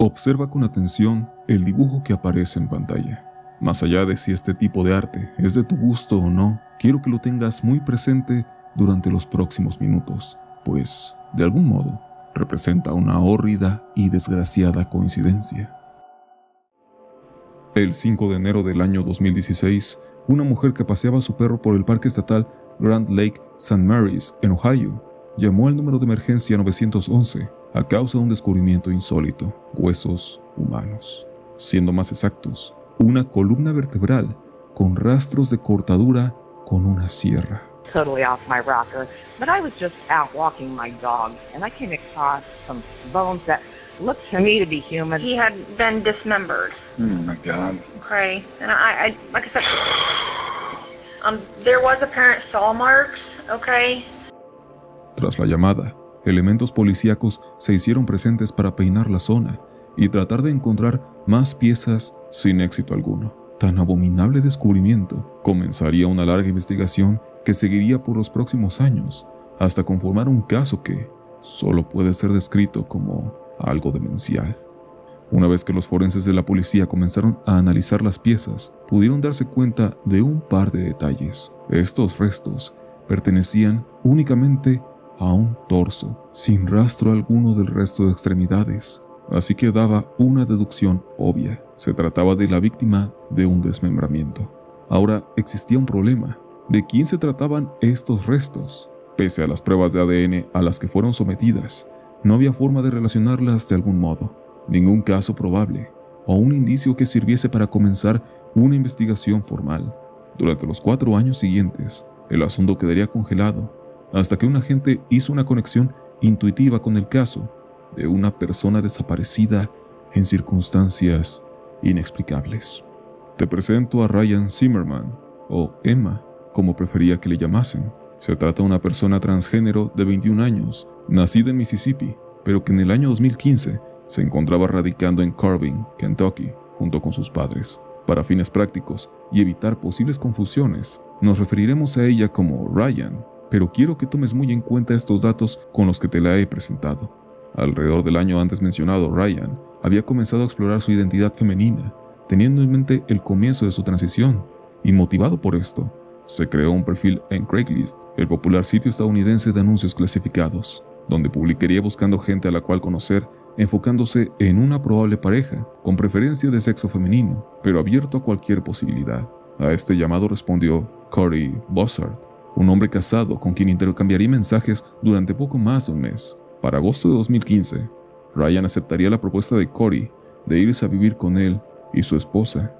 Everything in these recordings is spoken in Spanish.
Observa con atención el dibujo que aparece en pantalla. Más allá de si este tipo de arte es de tu gusto o no, quiero que lo tengas muy presente durante los próximos minutos, pues, de algún modo, representa una hórrida y desgraciada coincidencia. El 5 de enero del año 2016, una mujer que paseaba a su perro por el parque estatal Grand Lake St. Mary's en Ohio llamó al número de emergencia 911 a causa de un descubrimiento insólito: huesos humanos. Siendo más exactos, una columna vertebral con rastros de cortadura con una sierra. Totally off my rocker, but I was just out walking my dog, and I came across some bones that looked to me to be human. He had been dismembered. Oh my God. Okay, and I like I said, there was apparent saw marks. Okay. Tras la llamada, elementos policíacos se hicieron presentes para peinar la zona y tratar de encontrar más piezas sin éxito alguno. Tan abominable descubrimiento comenzaría una larga investigación que seguiría por los próximos años, hasta conformar un caso que solo puede ser descrito como algo demencial. Una vez que los forenses de la policía comenzaron a analizar las piezas, pudieron darse cuenta de un par de detalles. Estos restos pertenecían únicamente a un torso, sin rastro alguno del resto de extremidades. Así que daba una deducción obvia: se trataba de la víctima de un desmembramiento. Ahora existía un problema: ¿de quién se trataban estos restos? Pese a las pruebas de ADN a las que fueron sometidas, no había forma de relacionarlas de algún modo, ningún caso probable o un indicio que sirviese para comenzar una investigación formal. Durante los 4 años siguientes, el asunto quedaría congelado, hasta que un agente hizo una conexión intuitiva con el caso de una persona desaparecida en circunstancias inexplicables. Te presento a Ryan Zimmerman, o Emma, como prefería que le llamasen. Se trata de una persona transgénero de 21 años, nacida en Mississippi, pero que en el año 2015 se encontraba radicando en Corbin, Kentucky, junto con sus padres. Para fines prácticos y evitar posibles confusiones, nos referiremos a ella como Ryan, pero quiero que tomes muy en cuenta estos datos con los que te la he presentado. Alrededor del año antes mencionado, Ryan había comenzado a explorar su identidad femenina, teniendo en mente el comienzo de su transición, y motivado por esto, se creó un perfil en Craigslist, el popular sitio estadounidense de anuncios clasificados, donde publicaría buscando gente a la cual conocer, enfocándose en una probable pareja, con preferencia de sexo femenino, pero abierto a cualquier posibilidad. A este llamado respondió Corey Bossard, un hombre casado con quien intercambiaría mensajes durante poco más de un mes. Para agosto de 2015, Ryan aceptaría la propuesta de Corey de irse a vivir con él y su esposa.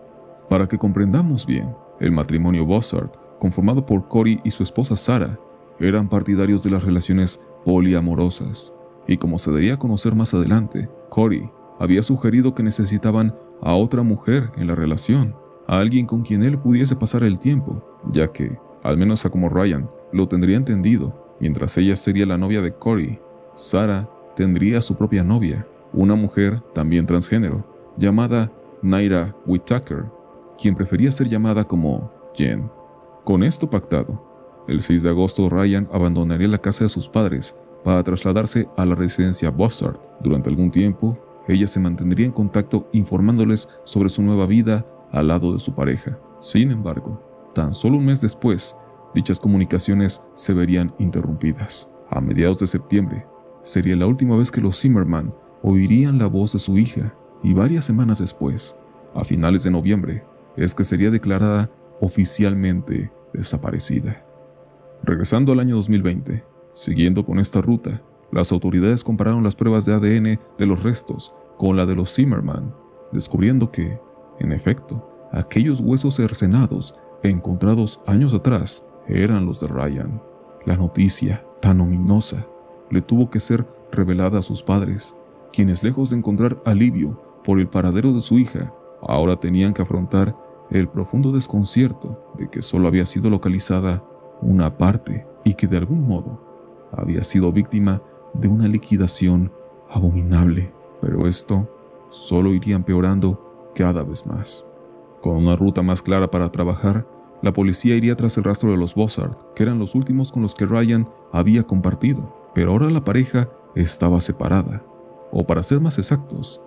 Para que comprendamos bien, el matrimonio Bossard, conformado por Corey y su esposa Sarah, eran partidarios de las relaciones poliamorosas, y como se daría a conocer más adelante, Corey había sugerido que necesitaban a otra mujer en la relación, a alguien con quien él pudiese pasar el tiempo, ya que, al menos a como Ryan lo tendría entendido, mientras ella sería la novia de Corey, Sarah tendría su propia novia, una mujer también transgénero, llamada Naira Whitaker, quien prefería ser llamada como Jen. Con esto pactado, el 6 de agosto Ryan abandonaría la casa de sus padres para trasladarse a la residencia Bossard. Durante algún tiempo, ella se mantendría en contacto informándoles sobre su nueva vida al lado de su pareja. Sin embargo, tan solo un mes después, dichas comunicaciones se verían interrumpidas. A mediados de septiembre, sería la última vez que los Zimmerman oirían la voz de su hija, y varias semanas después, a finales de noviembre, es que sería declarada oficialmente desaparecida. Regresando al año 2020, siguiendo con esta ruta, las autoridades compararon las pruebas de ADN de los restos con la de los Zimmerman, descubriendo que, en efecto, aquellos huesos cercenados encontrados años atrás eran los de Ryan. La noticia, tan ominosa, le tuvo que ser revelada a sus padres, quienes, lejos de encontrar alivio por el paradero de su hija, ahora tenían que afrontar el profundo desconcierto de que solo había sido localizada una parte y que de algún modo había sido víctima de una liquidación abominable. Pero esto solo iría empeorando cada vez más. Con una ruta más clara para trabajar, la policía iría tras el rastro de los Bossard, que eran los últimos con los que Ryan había compartido, pero ahora la pareja estaba separada, o para ser más exactos,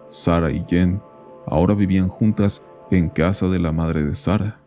Sarah y Jen ahora vivían juntas en casa de la madre de Sarah.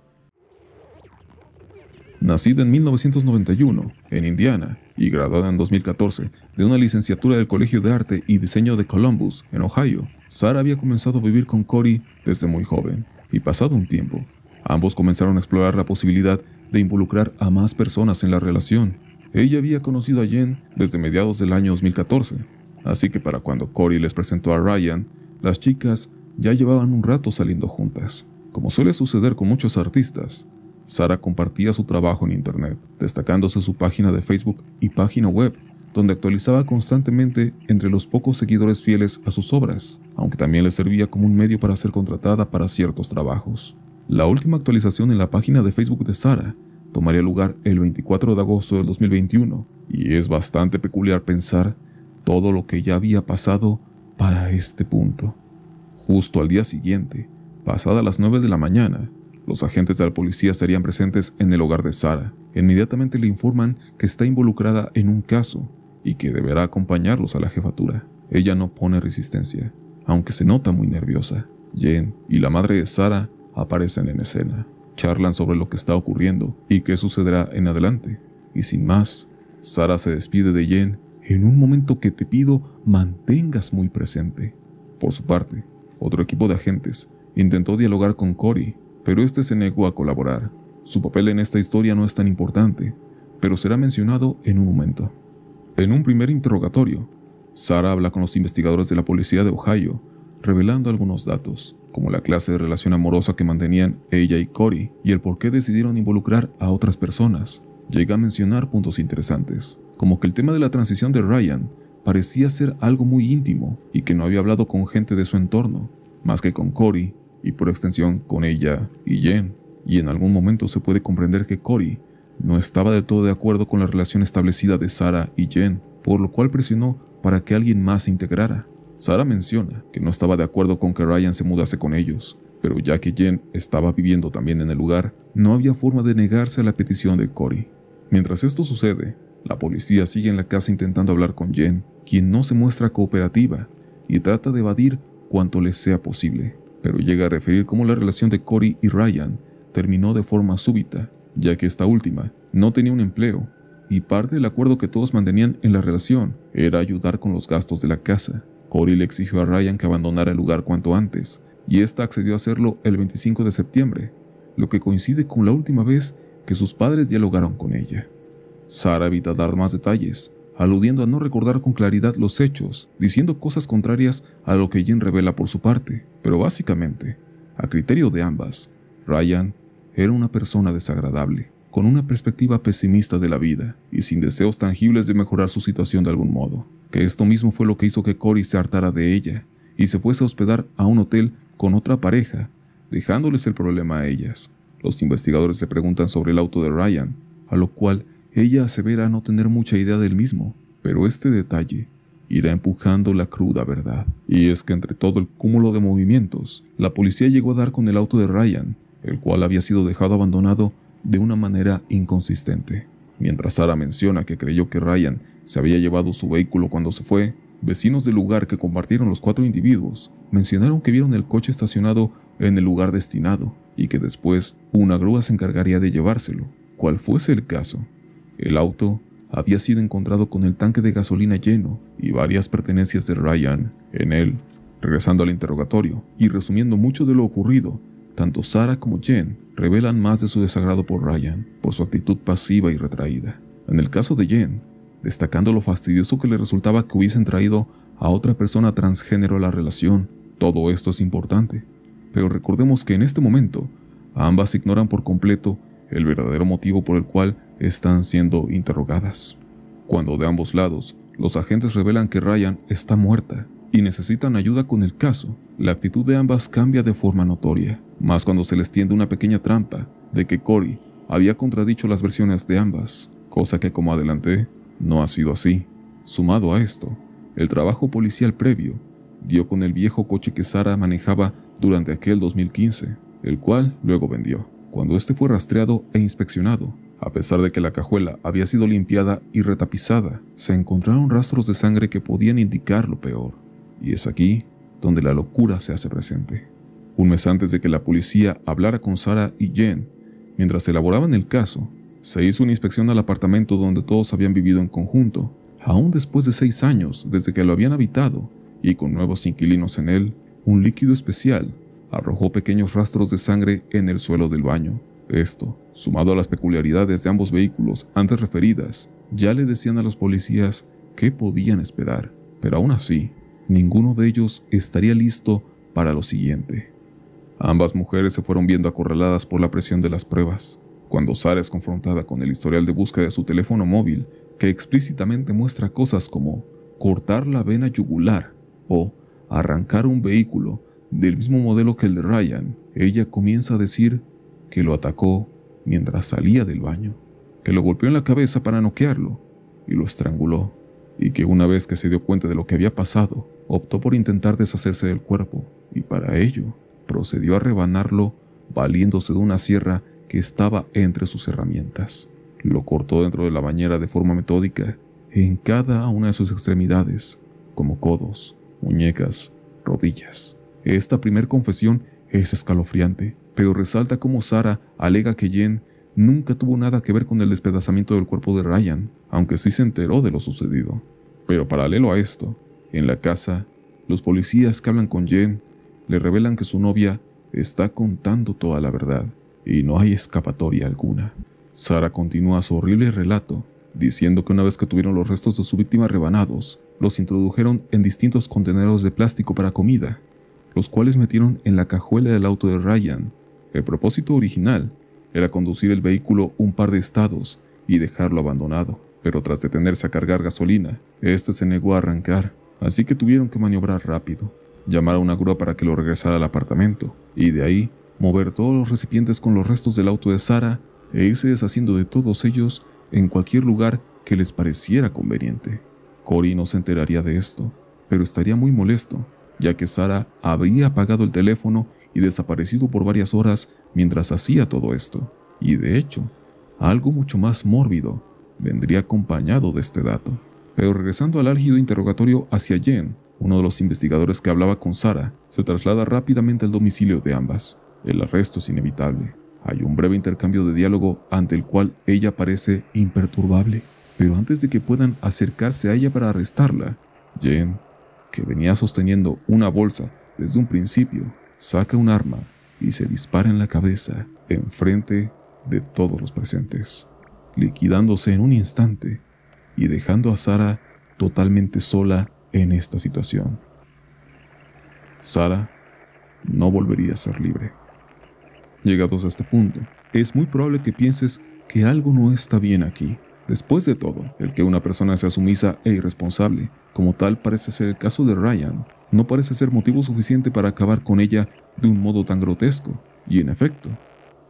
Nacida en 1991 en Indiana y graduada en 2014 de una licenciatura del Colegio de Arte y Diseño de Columbus, en Ohio, Sarah había comenzado a vivir con Corey desde muy joven, y pasado un tiempo, ambos comenzaron a explorar la posibilidad de involucrar a más personas en la relación. Ella había conocido a Jen desde mediados del año 2014, así que para cuando Corey les presentó a Ryan, las chicas ya llevaban un rato saliendo juntas. Como suele suceder con muchos artistas, Sarah compartía su trabajo en internet, destacándose su página de Facebook y página web, donde actualizaba constantemente entre los pocos seguidores fieles a sus obras, aunque también le servía como un medio para ser contratada para ciertos trabajos. La última actualización en la página de Facebook de Sarah tomaría lugar el 24 de agosto del 2021, y es bastante peculiar pensar todo lo que ya había pasado para este punto. Justo al día siguiente, pasadas las 9 de la mañana, los agentes de la policía estarían presentes en el hogar de Sarah. Inmediatamente le informan que está involucrada en un caso y que deberá acompañarlos a la jefatura. Ella no pone resistencia, aunque se nota muy nerviosa. Jen y la madre de Sarah aparecen en escena. Charlan sobre lo que está ocurriendo y qué sucederá en adelante. Y sin más, Sarah se despide de Jen en un momento que te pido mantengas muy presente. Por su parte, otro equipo de agentes intentó dialogar con Corey, pero este se negó a colaborar. Su papel en esta historia no es tan importante, pero será mencionado en un momento. En un primer interrogatorio, Sarah habla con los investigadores de la policía de Ohio, revelando algunos datos, como la clase de relación amorosa que mantenían ella y Corey, y el por qué decidieron involucrar a otras personas. Llega a mencionar puntos interesantes, como que el tema de la transición de Ryan parecía ser algo muy íntimo y que no había hablado con gente de su entorno, más que con Corey, y por extensión con ella y Jen, y en algún momento se puede comprender que Corey no estaba del todo de acuerdo con la relación establecida de Sarah y Jen, por lo cual presionó para que alguien más se integrara. Sarah menciona que no estaba de acuerdo con que Ryan se mudase con ellos, pero ya que Jen estaba viviendo también en el lugar, no había forma de negarse a la petición de Corey. Mientras esto sucede, la policía sigue en la casa intentando hablar con Jen, quien no se muestra cooperativa y trata de evadir cuanto les sea posible, pero llega a referir cómo la relación de Corey y Ryan terminó de forma súbita, ya que esta última no tenía un empleo, y parte del acuerdo que todos mantenían en la relación era ayudar con los gastos de la casa. Corey le exigió a Ryan que abandonara el lugar cuanto antes, y ésta accedió a hacerlo el 25 de septiembre, lo que coincide con la última vez que sus padres dialogaron con ella. Sarah evita dar más detalles, aludiendo a no recordar con claridad los hechos, diciendo cosas contrarias a lo que Jen revela por su parte, pero básicamente, a criterio de ambas, Ryan era una persona desagradable, con una perspectiva pesimista de la vida y sin deseos tangibles de mejorar su situación de algún modo, que esto mismo fue lo que hizo que Corey se hartara de ella y se fuese a hospedar a un hotel con otra pareja, dejándoles el problema a ellas. Los investigadores le preguntan sobre el auto de Ryan, a lo cual ella asevera no tener mucha idea del mismo, pero este detalle irá empujando la cruda verdad. Y es que entre todo el cúmulo de movimientos, la policía llegó a dar con el auto de Ryan, el cual había sido dejado abandonado de una manera inconsistente. Mientras Sarah menciona que creyó que Ryan se había llevado su vehículo cuando se fue, vecinos del lugar que compartieron los 4 individuos mencionaron que vieron el coche estacionado en el lugar destinado y que después una grúa se encargaría de llevárselo. Cual fuese el caso, el auto había sido encontrado con el tanque de gasolina lleno y varias pertenencias de Ryan en él. Regresando al interrogatorio y resumiendo mucho de lo ocurrido, tanto Sarah como Jen revelan más de su desagrado por Ryan, por su actitud pasiva y retraída. En el caso de Jen, destacando lo fastidioso que le resultaba que hubiesen traído a otra persona transgénero a la relación. Todo esto es importante, pero recordemos que en este momento ambas ignoran por completo el verdadero motivo por el cual están siendo interrogadas. Cuando de ambos lados, los agentes revelan que Ryan está muerta y necesitan ayuda con el caso, la actitud de ambas cambia de forma notoria, más cuando se les tiende una pequeña trampa de que Corey había contradicho las versiones de ambas, cosa que, como adelanté, no ha sido así. Sumado a esto, el trabajo policial previo dio con el viejo coche que Sarah manejaba durante aquel 2015, el cual luego vendió. Cuando este fue rastreado e inspeccionado, a pesar de que la cajuela había sido limpiada y retapizada, se encontraron rastros de sangre que podían indicar lo peor. Y es aquí donde la locura se hace presente. Un mes antes de que la policía hablara con Sarah y Jen, mientras elaboraban el caso, se hizo una inspección al apartamento donde todos habían vivido en conjunto, aún después de 6 años desde que lo habían habitado, y con nuevos inquilinos en él. Un líquido especial arrojó pequeños rastros de sangre en el suelo del baño. Esto, sumado a las peculiaridades de ambos vehículos antes referidas, ya le decían a los policías qué podían esperar, pero aún así, ninguno de ellos estaría listo para lo siguiente. Ambas mujeres se fueron viendo acorraladas por la presión de las pruebas. Cuando Sarah es confrontada con el historial de búsqueda de su teléfono móvil, que explícitamente muestra cosas como cortar la vena yugular o arrancar un vehículo del mismo modelo que el de Ryan, ella comienza a decir que lo atacó mientras salía del baño, que lo golpeó en la cabeza para noquearlo y lo estranguló, y que una vez que se dio cuenta de lo que había pasado, optó por intentar deshacerse del cuerpo, y para ello procedió a rebanarlo valiéndose de una sierra que estaba entre sus herramientas. Lo cortó dentro de la bañera de forma metódica en cada una de sus extremidades, como codos, muñecas, rodillas. Esta primer confesión es escalofriante, pero resalta cómo Sarah alega que Jen nunca tuvo nada que ver con el despedazamiento del cuerpo de Ryan, aunque sí se enteró de lo sucedido. Pero paralelo a esto, en la casa, los policías que hablan con Jen le revelan que su novia está contando toda la verdad y no hay escapatoria alguna. Sarah continúa su horrible relato, diciendo que una vez que tuvieron los restos de su víctima rebanados, los introdujeron en distintos contenedores de plástico para comida, los cuales metieron en la cajuela del auto de Ryan. El propósito original era conducir el vehículo un par de estados y dejarlo abandonado, pero tras detenerse a cargar gasolina, este se negó a arrancar, así que tuvieron que maniobrar rápido, llamar a una grúa para que lo regresara al apartamento, y de ahí mover todos los recipientes con los restos del auto de Sarah e irse deshaciendo de todos ellos en cualquier lugar que les pareciera conveniente. Corey no se enteraría de esto, pero estaría muy molesto, ya que Sarah habría apagado el teléfono y desaparecido por varias horas mientras hacía todo esto. Y de hecho, algo mucho más mórbido vendría acompañado de este dato. Pero regresando al álgido interrogatorio hacia Jen, uno de los investigadores que hablaba con Sarah se traslada rápidamente al domicilio de ambas. El arresto es inevitable. Hay un breve intercambio de diálogo ante el cual ella parece imperturbable, pero antes de que puedan acercarse a ella para arrestarla, Jen, que venía sosteniendo una bolsa desde un principio, saca un arma y se dispara en la cabeza enfrente de todos los presentes, liquidándose en un instante y dejando a Sarah totalmente sola en esta situación. Sarah no volvería a ser libre. Llegados a este punto, es muy probable que pienses que algo no está bien aquí. Después de todo, el que una persona sea sumisa e irresponsable, como tal parece ser el caso de Ryan, no parece ser motivo suficiente para acabar con ella de un modo tan grotesco. Y en efecto,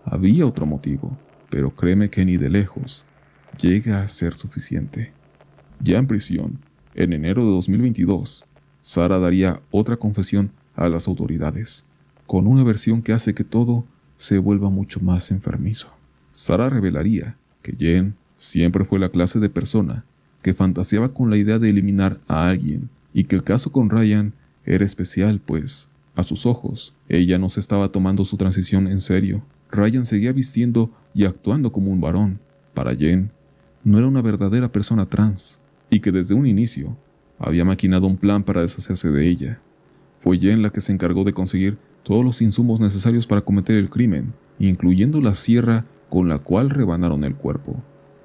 había otro motivo, pero créeme que ni de lejos llega a ser suficiente. Ya en prisión, en enero de 2022, Sarah daría otra confesión a las autoridades, con una versión que hace que todo se vuelva mucho más enfermizo. Sarah revelaría que Jen siempre fue la clase de persona que fantaseaba con la idea de eliminar a alguien y que el caso con Ryan era especial, pues, a sus ojos, ella no se estaba tomando su transición en serio. Ryan seguía vistiendo y actuando como un varón. Para Jen, no era una verdadera persona trans y que desde un inicio había maquinado un plan para deshacerse de ella. Fue Jen la que se encargó de conseguir todos los insumos necesarios para cometer el crimen, incluyendo la sierra con la cual rebanaron el cuerpo,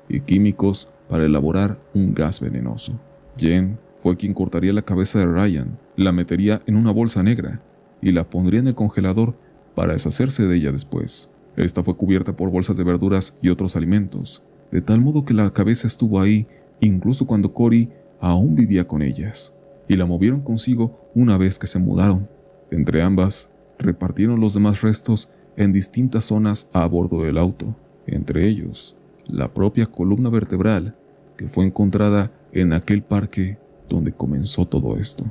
y químicos para elaborar un gas venenoso. Jen fue quien cortaría la cabeza de Ryan, la metería en una bolsa negra y la pondría en el congelador para deshacerse de ella después. Esta fue cubierta por bolsas de verduras y otros alimentos, de tal modo que la cabeza estuvo ahí incluso cuando Corey aún vivía con ellas, y la movieron consigo una vez que se mudaron. Entre ambas, repartieron los demás restos en distintas zonas a bordo del auto, entre ellos la propia columna vertebral que fue encontrada en aquel parque donde comenzó todo esto.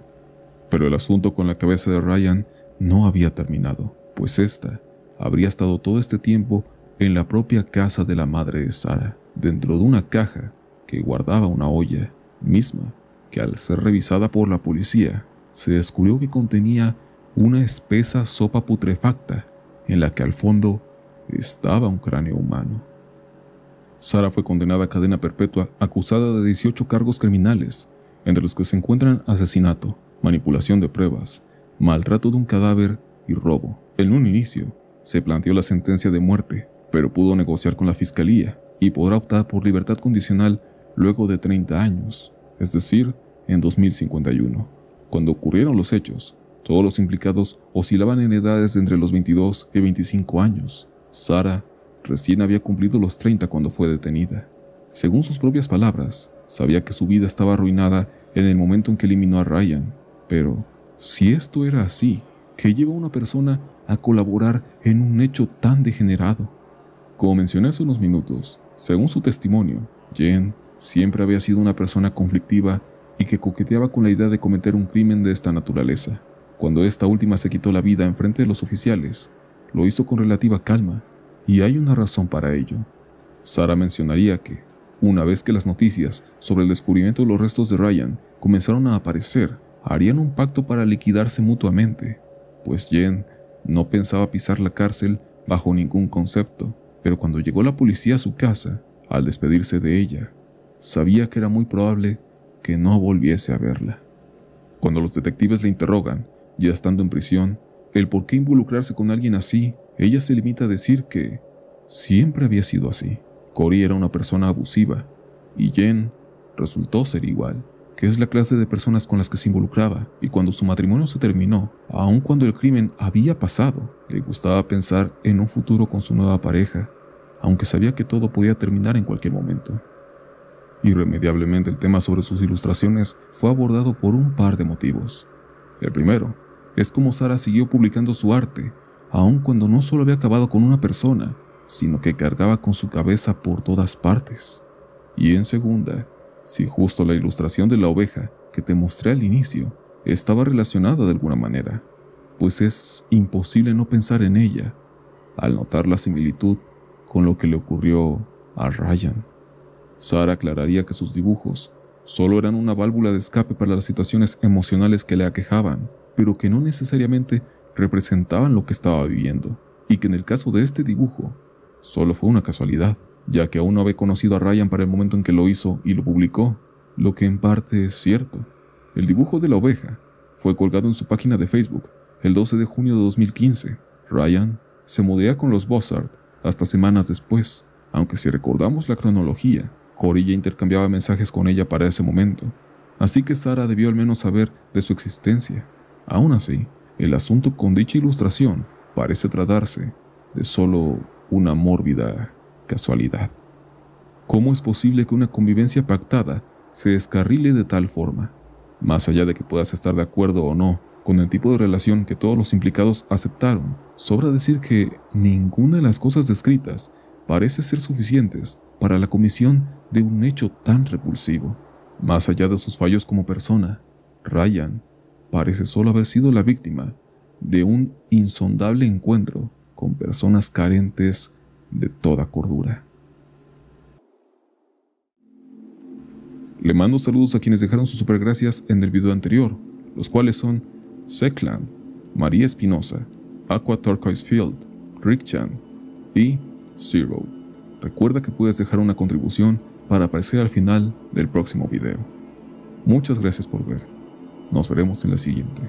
Pero el asunto con la cabeza de Ryan no había terminado, pues esta habría estado todo este tiempo en la propia casa de la madre de Sarah, dentro de una caja que guardaba una olla, misma que al ser revisada por la policía se descubrió que contenía una espesa sopa putrefacta en la que al fondo estaba un cráneo humano. Sarah fue condenada a cadena perpetua acusada de 18 cargos criminales, entre los que se encuentran asesinato, manipulación de pruebas, maltrato de un cadáver y robo. En un inicio, se planteó la sentencia de muerte, pero pudo negociar con la fiscalía y podrá optar por libertad condicional luego de 30 años, es decir, en 2051. Cuando ocurrieron los hechos, todos los implicados oscilaban en edades de entre los 22 y 25 años. Sarah recién había cumplido los 30 cuando fue detenida. Según sus propias palabras, sabía que su vida estaba arruinada en el momento en que eliminó a Ryan. Pero, si esto era así, ¿qué lleva a una persona a colaborar en un hecho tan degenerado? Como mencioné hace unos minutos, según su testimonio, Jen siempre había sido una persona conflictiva y que coqueteaba con la idea de cometer un crimen de esta naturaleza. Cuando esta última se quitó la vida en frente de los oficiales, lo hizo con relativa calma, y hay una razón para ello. Sarah mencionaría que, una vez que las noticias sobre el descubrimiento de los restos de Ryan comenzaron a aparecer, harían un pacto para liquidarse mutuamente, pues Jen no pensaba pisar la cárcel bajo ningún concepto, pero cuando llegó la policía a su casa, al despedirse de ella, sabía que era muy probable que no volviese a verla. Cuando los detectives la interrogan, ya estando en prisión, el por qué involucrarse con alguien así, ella se limita a decir que siempre había sido así. Corey era una persona abusiva, y Jen resultó ser igual, que es la clase de personas con las que se involucraba, y cuando su matrimonio se terminó, aun cuando el crimen había pasado, le gustaba pensar en un futuro con su nueva pareja, aunque sabía que todo podía terminar en cualquier momento. Irremediablemente el tema sobre sus ilustraciones fue abordado por un par de motivos. El primero es cómo Sarah siguió publicando su arte, aun cuando no solo había acabado con una persona, sino que cargaba con su cabeza por todas partes. Y en segunda, si justo la ilustración de la oveja que te mostré al inicio estaba relacionada de alguna manera, pues es imposible no pensar en ella al notar la similitud con lo que le ocurrió a Ryan. Sarah aclararía que sus dibujos solo eran una válvula de escape para las situaciones emocionales que le aquejaban, pero que no necesariamente representaban lo que estaba viviendo, y que en el caso de este dibujo solo fue una casualidad, ya que aún no había conocido a Ryan para el momento en que lo hizo y lo publicó, lo que en parte es cierto. El dibujo de la oveja fue colgado en su página de Facebook el 12 de junio de 2015. Ryan se mudea con los Bossard hasta semanas después, aunque si recordamos la cronología, Corey ya intercambiaba mensajes con ella para ese momento, así que Sarah debió al menos saber de su existencia. Aún así, el asunto con dicha ilustración parece tratarse de solo una mórbida casualidad. ¿Cómo es posible que una convivencia pactada se descarrile de tal forma? Más allá de que puedas estar de acuerdo o no con el tipo de relación que todos los implicados aceptaron, sobra decir que ninguna de las cosas descritas parece ser suficientes para la comisión de un hecho tan repulsivo. Más allá de sus fallos como persona, Ryan parece solo haber sido la víctima de un insondable encuentro con personas carentes de toda cordura. Le mando saludos a quienes dejaron sus supergracias en el video anterior, los cuales son Seclan, María Espinosa, Aqua Turquoise Field, Rick Chan y Zero. Recuerda que puedes dejar una contribución para aparecer al final del próximo video. Muchas gracias por ver. Nos veremos en la siguiente.